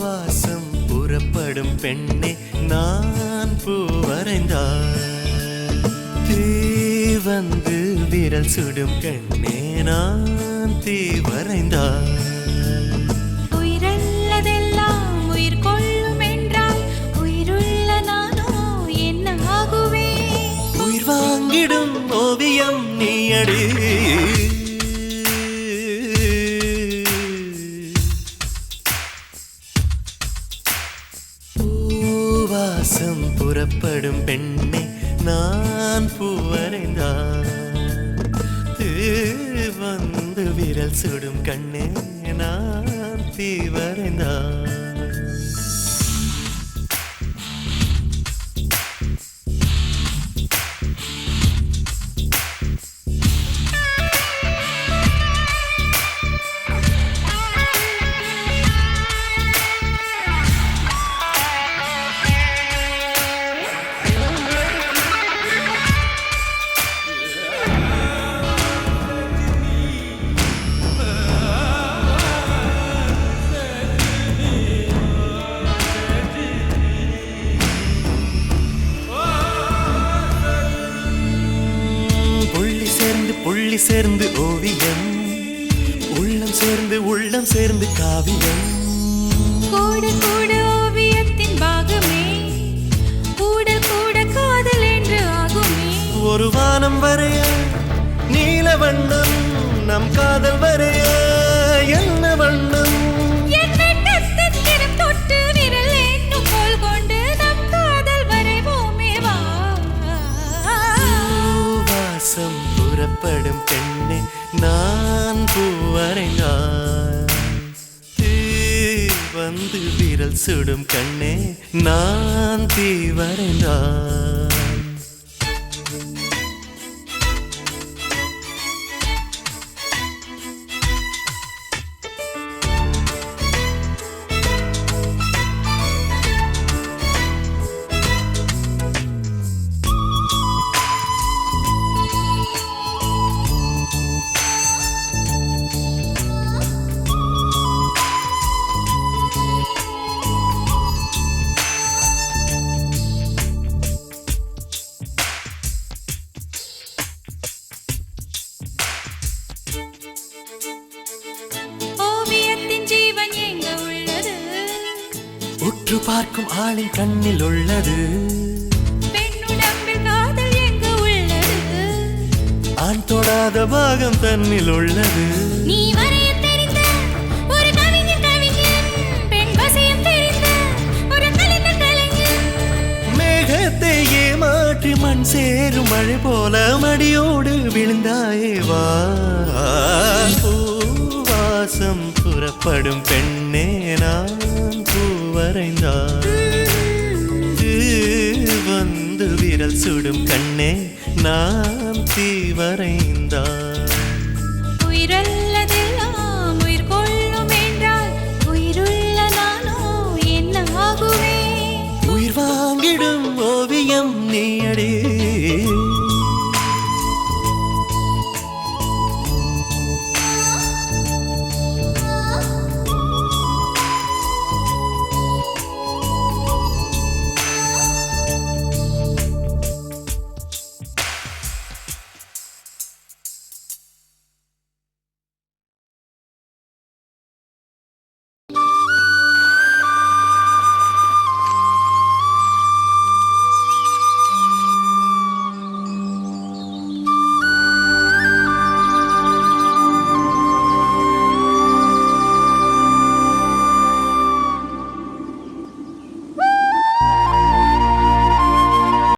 வாசம் புறப்படும் பெண்ணே நான் பூ வரைந்தார் தீ வந்து விரல் சுடும் கண்ணே நான் தீ வரைந்தார் உயிரல்லதெல்லாம் உயிர் கொள்ளும் என்றால் உயிருள்ள நானோ என்ன ஆகுவே உயிர் வாங்கிடும் ஓவியம் நீ அடி வாசம் புறப்படும் பெண்ணே நான் பூ வரைந்தார் வந்து விரல் சுடும் கண்ணே நான் தீ வரைந்தார் புள்ளி சேர்ந்து ஓவியம் உள்ளம் சேர்ந்து காவியம் கூட கூட ஓவியத்தின் பாகமே கூடல் கூட காதல் என்று ஆகுமே ஒரு வானம் வரைய நீல வண்ணம் நம் காதல் வரைய என்ன வண்ணம் தொட்டு விரல் என்னும் போல் கொண்டு நம் காதல் வரைவோமே வா வாசம் புறப்படும் பெண்ணே நான் பூ வரைந்தார் வந்து விரல் சுடும் கண்ணே நான் தீ வரைந்தார் உற்று பார்க்கும் ஆளின் கண்ணில் உள்ளது பெண்ணுடம்பில் காதல் எங்கு உள்ளது ஆண் தொடாத பாகம் தன்னில் உள்ளது நீ வரைய தெரிந்த ஒரு கவிஞன் பெண் வசியம் தெரிந்த ஒரு கலைஞர் மேகத்தை ஏமாற்றி மண் சேரும் மழை போல மடியோடு விழுந்தாயே வா பூவாசம் புறப்படும் பெண்ணே நான் பூ வரைந்தார் வந்து விரல் சுடும் கண்ணே நான் தீ வரைந்தார் உயிரல்லதெல்லாம் உயிர் கொள்ளும் என்றால் உயிருள்ள நானோ என்ன ஆகுவே உயிர் வாங்கிடும் ஓவியம் நீ அடி